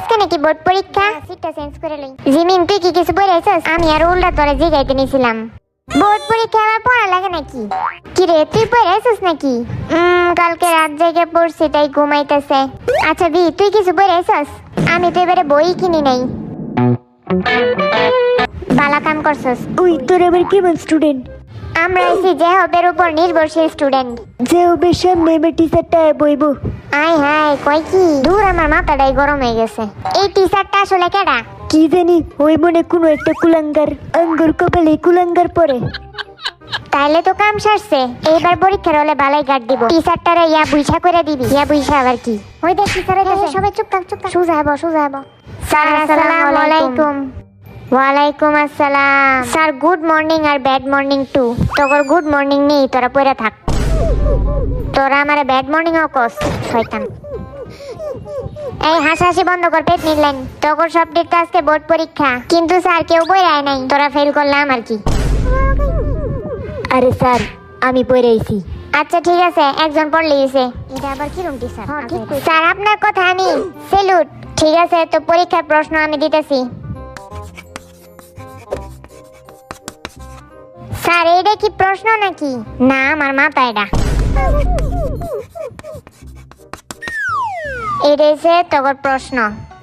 আজকে নাকি বোর্ড পরীক্ষা, সিটটা চেঞ্জ করে লই। জিমিন তুই কি কিছু পড়াইছস? আমি আর উল্টা তোরে জিগাইতে নিছিলাম। বোর্ড পরীক্ষা আবার পড়া লাগে নাকি? কি রে তুই পড়াইছস নাকি? কালকে রাত জেগে পড়ছি তাই ঘুমাইতেছে। আচ্ছা দি তুই কিছু পড়াইছস? আমি তো এবারে বই কিনি নাই। বালা কাম করছস। ওই তোর এবার কেমন স্টুডেন্ট? আমরা আইছি যে হবের উপর নির্ভরশীল স্টুডেন্ট। যে হবে সামনে এবার টিচারটা বইব। আয় হায় কই কি দূর, আমার মাথাটাই গরম হয়ে গেছে। এই টিচারটা আসলে কেডা? কি জানি, ওই মনে কোনো একটা কুলাঙ্গার, আঙ্গুর কপালে কুলাঙ্গার পরে। তাইলে তো কাম সারছে। এইবার পরীক্ষার হলে বালাই গার্ড দিব। টিচারটারে ইয়া বুইসা করে দিবি। ইয়া বুইসা আবার কি? ওই দেখ টিচার হইতাছে। সবাই চুপ থাক চুপ থাক। সুজা হবো সুজা হবো। স্যার আসসালামু আলাইকুম। ওয়ালাইকুম আসসালাম। স্যার গুড মর্নিং আর ব্যাড মর্নিং টু। তোর গুড মর্নিং নেই, তোরা পড়ে থাক। তোরা আমারে ব্যাড মর্নিং ও কস শয়তান। এই হাসাহাসি বন্ধ কর, পেট নিলেন। তোর সাবজেক্ট আজকে বোর্ড পরীক্ষা, কিন্তু স্যার কেউ বই আয় নাই। তোরা ফেল করলাম আর কি। আরে স্যার আমি পড়াইছি। আচ্ছা ঠিক আছে, একজন পড়লে গেছে। এটা আবার কি রুম টিচার? স্যার আপনার কথা আমি স্যালুট। ঠিক আছে, তো পরীক্ষার প্রশ্ন আমি দিতেছি। স্যার এইটা কি প্রশ্ন নাকি? না আমার মাথা এটা। এটা হচ্ছে তোর প্রশ্ন।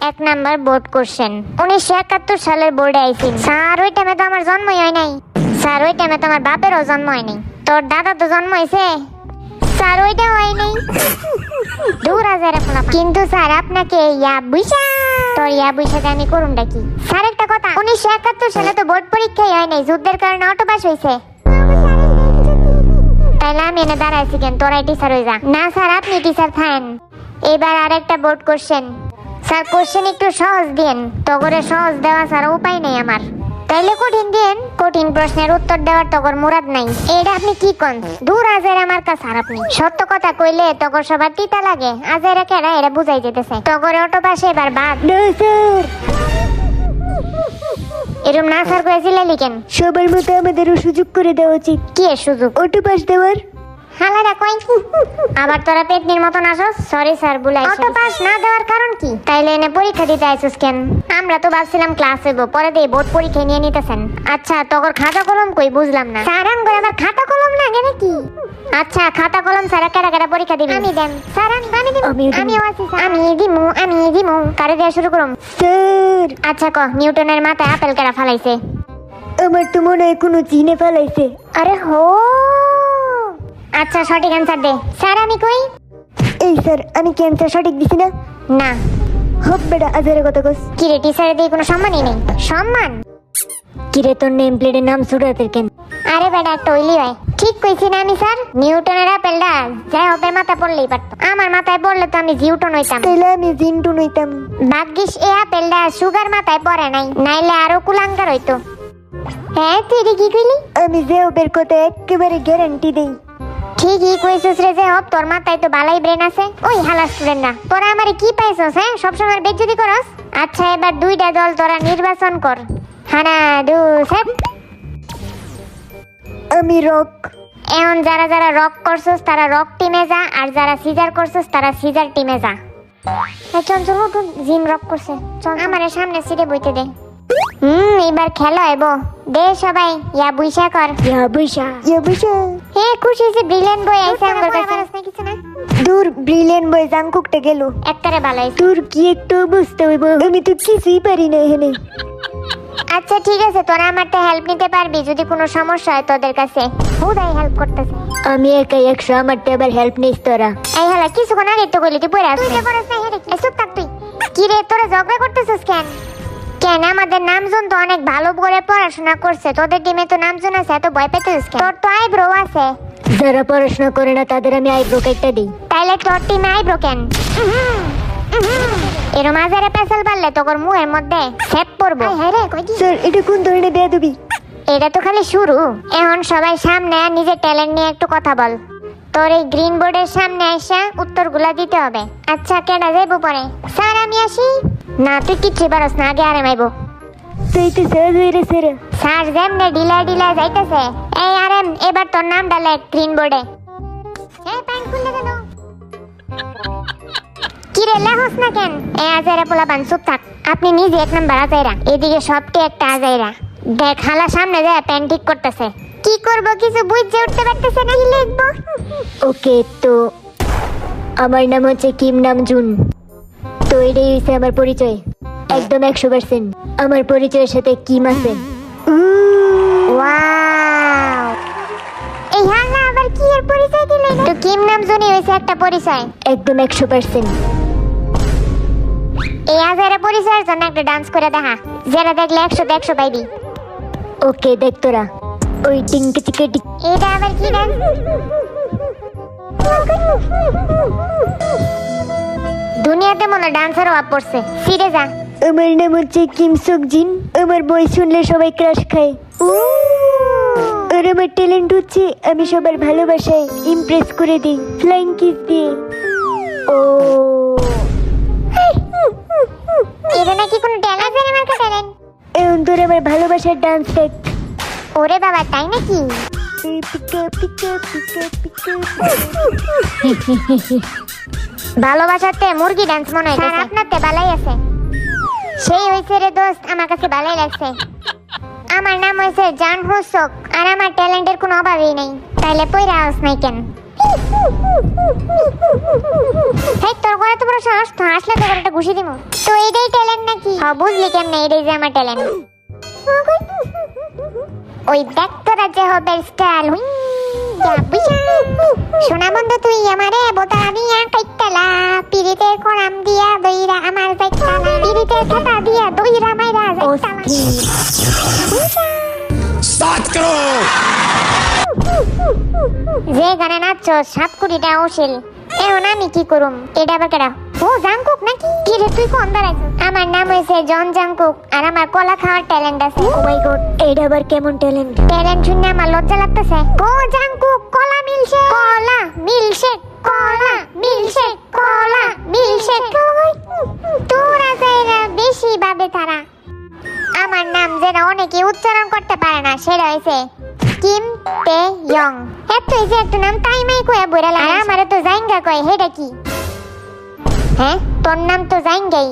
1 নাম্বার বোর্ড কোশ্চেন। 1971 সালের বোর্ডে আইছি। স্যার ওই টাইমে তো আমার জন্মই হয় নাই। স্যার ওই টাইমে তো আমার বাপেরও জন্ম হয় নাই। তোর দাদা তো জন্ম হয়েছে। স্যার ওইটা হয় নাই। দূর আজারে ফোলা। কিন্তু স্যার আপনাকে ইয়া বুইসা, তোর ইয়া বুইসাতে আমি করুমটা কি? স্যার একটা কথা, 1971 সালে তো বোর্ড পরীক্ষাই হয় নাই, যুদ্ধের কারণে অটো পাস হয়েছে। তাইলে আমি এনে দাঁড়াইছি কেন? তোরাই টিচার হয়ে যা। না স্যার আপনি টিচার থাকেন। এবার আরেকটা বোর্ড কোশ্চেন। স্যার কোশ্চেন একটু সহজ দিন। তো করে সহজ দেওয়া স্যার উপায় নেই আমার। তাইলে কঠিন দিন। কঠিন প্রশ্নের উত্তর দেওয়ার তকর মুরাদ নাই। এটা আপনি কি কোন? দূর আজের আমার কাছে। আর আপনি সত্য কথা কইলে তকর সবার তিতা লাগে। আজের কেডা এটা বুঝাই যেতেছে। তকরে অটো পাশে এবার বাদ। না স্যার, এরম না স্যার কয়েছিলেন কেন? সবার মতো আমাদেরও সুযোগ করে দেওয়া উচিত। কি এর সুযোগ? অটো পাস দেওয়ার। হালারা কই? আবার তোরা পেটনির মতন আসস? সরি স্যার বুলাই। অটো পাস না দেওয়ার কারণ কি? তাইলে এনে পরীক্ষা দিতে আইছস কেন? আমরা তো ভাবছিলাম ক্লাস হইব, পরে দিয়ে বোর্ড পরীক্ষা নিয়ে নিতেছেন। আচ্ছা তোর খাতা কলম কই? বুঝলাম না। স্যার আম করে আবার খাতা কলম লাগে নাকি? আচ্ছা খাতা কলম স্যার কেডা কেডা পরীক্ষা দিবেন? আমি দেন স্যার। আমি দিব। আমিও আছি স্যার। আমি দিমু। কারে দেয়া শুরু করুম? স্যার আচ্ছা ক নিউটনের মাথায় আপেল কেডা ফালাইছে? আমার তো মনে হয় কোনো চিনে ফেলাইছে। আরে হো, আচ্ছা সঠিক অ্যান্সার দে। স্যার আমি কই? এই স্যার আমি কি অ্যান্সার সঠিক দিছি না? না। হপ বেটা আজারে কথা কস। কি রে টিচারের দিয়ে কোনো সম্মানই নেই? সম্মান? কিরে তোর নেম প্লেটের নাম সুরাতে কেন? আরে বেটা একটা ওইলি হয়। ঠিক কইছি না আমি স্যার? নিউটনের আপেলটা যাই হবে মাথায় পড়লেই পারতো। আমার মাথায় পড়লে তো আমি জিউটন হইতাম। তাইলে আমি জিন্টু নইতাম। ভাগ্যিস এই আপেলটা সুগার মাথায় পড়ে নাই, নাইলে আরো কুলাঙ্গার হইতো। হ্যাঁ তুই এটা কি কইলি? আমি যে ওদের কথা একেবারে গ্যারান্টি দেই। ঠিকই কইছিস রে। যে হব তোর মাথায় তো বালাই ব্রেন আছে। ওই হালা স্টুডেন্ট না, তোরা আমারে কি পাইছস? হ্যাঁ সবসময় বেজ্জতি করস। আচ্ছা এবার দুইটা দল তোরা নির্বাচন কর। হানা দু সেট। আমি রক। এখন যারা যারা রক করছস তারা রক টিমে যা, আর যারা সিজার করছস তারা সিজার টিমে যা। চল চল উঠ, জিম রক করছে। চল আমারে সামনে সিটে বইতে দে। এবার খেলা হইব। দে সবাই ইয়া বুইসা কর। ইয়া বৈশা। হে খুশি হইছে, ব্রিলিয়ান্ট বই আইছে আমার কাছে। কিছু না। দূর ব্রিলিয়ান্ট বয় জাংকুকটা গেল। একটারে ভালো হইছে। তোর কি একটু বুঝতে হইব, আমি তো কিছুই পারি না এখানে। আচ্ছা ঠিক আছে, তোরা আমারটা হেল্প নিতে পারবি যদি কোনো সমস্যা হয় তোদের কাছে। হুদাই হেল্প করতেছে। আমি একাই 100, আমারটা আবার হেল্প নিস তোরা। এই হালা কিছুক্ষণ আগে তো কইলি তুই পড়ে আসছিস। তুই পড়াস না হেরে কি? চুপ থাক তুই। কি রে তোরা ঝগড়া করতেছিস কেন? কেন আমাদের নামজন তো অনেক ভালো করে পড়াশোনা করছে, তোদের টিমে তো নামজন আছে, এত ভয় পেতেছিস কেন? তোর তো আইব্রো আছে। যারা পড়াশোনা করে না তাদের আমি আইব্রো কেটে দিই। তাইলে তোর টিমে আইব্রো কেন? এর মাঝারে পেছাল পারলে তোর মুখের মধ্যে সেপ পড়বো। হ্যাঁ রে কই কি? স্যার এটা কোন ধরনের বেয়াদবি? এটা তো খালি শুরু। এখন সবাই সামনে আর নিজের ট্যালেন্ট নিয়ে একটু কথা বল। তোর এই গ্রিন বোর্ডের সামনে এসে উত্তরগুলা দিতে হবে। আচ্ছা কেডা যাইবো পরে? স্যার আমি আসি। না তুই কিচ্ছু পারস না, আগে আরে মাইবো। তুই তো সহজ হয়ে রে স্যার। স্যার যেমনে ডিলা ডিলা যাইতেছে। এই আরেম এবার তোর নামটা লেখ গ্রিন বোর্ডে। এই প্যান্ট খুলে গেল। কি রে লেহস না কেন? এ আজাইরা পোলা বান চুপ থাক। আপনি নিজে এক নাম্বার আজাইরা, এদিকে সবটি একটা আজাইরা। দেখ হালা সামনে যায় প্যান ঠিক করতেছে। কি করব কিছু বুঝে উঠতে পারতেছে না, কি লিখবো? ওকে, তো আমার নাম হচ্ছে কিম নামজুন। তো এটাই হচ্ছে আমার পরিচয়, একদম 100%। আমার পরিচয়ের সাথে কিম আছে। ওয়াও, এই হালা আবার কি এর পরিচয় দিলেন? তো কিম নামজুনই হইছে একটা পরিচয়। একদম 100%। এই আজাইরা পরিচয়ের জন্য একটা ডান্স করে দেখা, যেটা দেখলে 100 পাইবি। ওকে, দেখ তোরা ওই টিঙ্কে চিকে টিক। এটা আবার কি ডান্স? দুনিয়াতে মনে ডান্সার অভাব পড়ছে। সিরে যা। আমার নাম হচ্ছে কিম সকজিন। আমার বয়স শুনলে সবাই ক্রাশ খায়। আর আমার ট্যালেন্ট হচ্ছে আমি সবার ভালোবাসায় ইমপ্রেস করে দিই ফ্লাইং কিস দিয়ে। ও এটা নাকি কোনো ট্যালেন্ট? আমার ট্যালেন্ট। এখন তোর আমার ভালোবাসার ডান্স দেখ। ওরে বাবা, তাই নাকি? পিকা পিকা পিকা পিকা। ভালোবাসাতে মুরগি ডান্স মনে হয়। আপনারতে বালাই আছে। সেই হইছে রে দোস্ত, আমার কাছে বালাই লাগছে। আমার নাম হইছে জান হোসক, আর আমার ট্যালেন্টের কোনো অভাবই নেই। তাইলে পয়রা আস নাই কেন? হেই, তোর ঘরে তো বড় সাহস, তো আসলে তো একটা ঘুষি দিমু। তো এইটাই ট্যালেন্ট নাকি? হ্যাঁ, বুঝলি কেমনে? এইটাই যে আমার ট্যালেন্ট। ওই দেখ তোরা যে হবে স্টাইল। শোনা বন্ধু, তুই আমারে বোতা দিয়া কাইতালা, পিরিতে কোরাম দিয়া দইরা আমার যাইতালা, পিরিতে ছাতা দিয়া দইরা মাইরা যাইতালা। स्टार्ट करो। যে গানে নাচছ 7 কোটিটা ওশিল। এখন আমি কি করুম? এটা আবার কেডা? ও জাংকুক নাকি? কি রে তুই কোন দাঁড়াইছিস? আমার নাম হইছে জন জাংকুক, আর আমার কলা খাওয়ার ট্যালেন্ট আছে। ও মাই গড, এটা আবার কেমন ট্যালেন্ট? ট্যালেন্ট শুনে আমার লজ্জা লাগতেছে। ও জাংকুক, কলা মিলছে, কলা মিলছে, কলা মিলছে, কলা মিলছে। তোরা যাইরা বেশি ভাবে তারা। আমার নাম যেটা অনেকে উচ্চারণ করতে পারে না, সেটা হইছে কিম তে ইয়ং। এত এই যে একটা নাম তাই মাই কয়ে বইরা লাগে। আর আমারে তো জাইঙ্গা কয়, হেডা কি? হ্যাঁ, তোর নাম তো জাইঙ্গাই।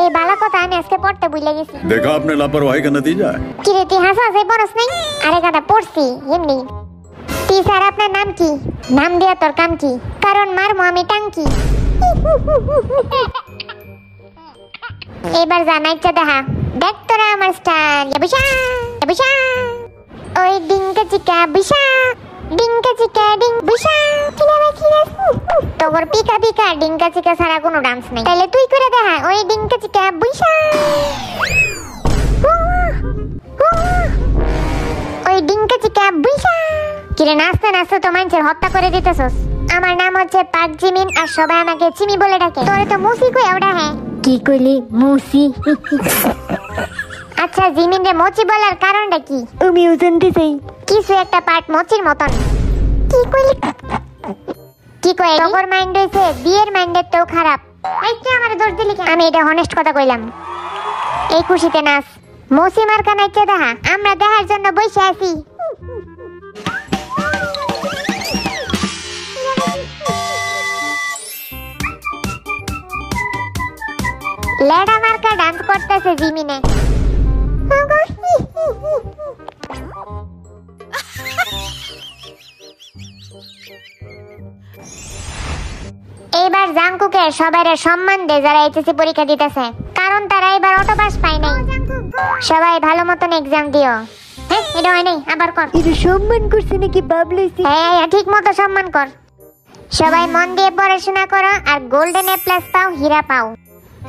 এই বালা কথা আমি আজকে পড়তে ভুলে গেছি। देखा आपने लापरवाही का नतीजा है। কি রে, তুই হাসা হাসি পড়স নাই? আরে গাদা, পড়ছি এমনি। টিচার, আপনার নাম কি? নাম দিয়া তোর কাম কি? কারণ মারমু আমি টাঙ্কি। এবার জানাইছে দেখা। দেখ তোরা আমার স্টাইল। বিশা বিশা, ওই ডিঙ্কা চিকা বিশা, ডিঙ্কা চিকা ডিং বিশা। তোর পিকা পিকা ডিঙ্কা চিকা ছাড়া কোনো ডান্স নেই। তাহলে তুই করে দেখা ওই ডিঙ্কা চিকা বিশা, ওই ডিঙ্কা চিকা বিশা। কিরে, নাচতে নাচতে তো মানুষের হত্যা করে দিতেছস। আমার নাম হচ্ছে পাক জিমিন, আর সবাই আমাকে চিমি বলে ডাকে। তোরে তো মুসি কই ওটা? হ্যাঁ, কি কইলি? মুসি? আচ্ছা, জিমিন রে মোচি বলার কারণটা কি? আমিও জানতে চাই। কিছু একটা পার্ট মোচির মতন। কি কইলি? কি কই? তোর মাইন্ড হইছে বিয়ের মাইন্ডের তো খারাপ। এই তুই আমারে দোষ দিলি কেন? আমি এটা হনেস্ট কথা কইলাম। এই খুশিতে নাচ। মোচি মার্কা নাইতে দেখা, আমরা দেখার জন্য বসে আছি। লেডা মার্কা ডান্স করতেছে জিমিনে। এইবার জাংকুকে সবাইরে সম্মান দে যারা এইচএসসি পরীক্ষা দিতেছে, কারণ তারা এবার অটো পাস পায় নাই। সবাই ভালো মতন এক্সাম দিও। হ্যাঁ, এটা হয় নাই, আবার কর। এটা সম্মান করছে নাকি বাবলাইছি? হ্যাঁ, ঠিক মতো সম্মান কর। সবাই মন দিয়ে পড়াশোনা করো, আর গোল্ডেন এ প্লাস পাও, হীরা পাও।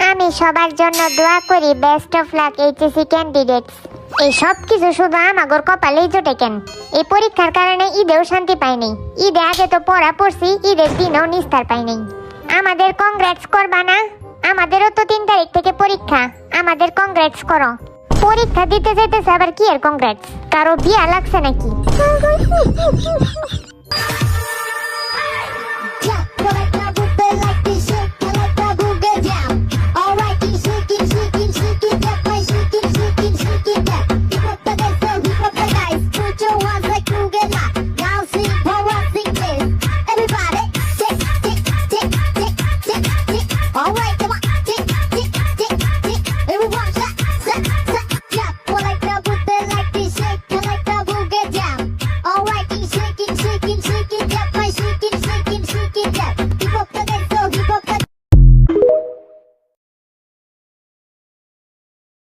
আমি সবার জন্য দোয়া করি, best of luck HSC candidates. এই সব কিছু শুধু আমাগর কপালেই জোটে কেন? এই পরীক্ষার কারণে ঈদেও শান্তি পাইনি। ঈদে আগে তো পড়া পড়ছি, ঈদের দিনেও নিস্তার পাইনি। আমাদের কংগ্রেটস করবা না? আমাদেরও তো 3 তারিখ থেকে পরীক্ষা। আমাদের কংগ্রেটস করো। পরীক্ষা দিতে যেতেছে আবার কি এর কংগ্রেটস? কারো বিয়া লাগছে নাকি?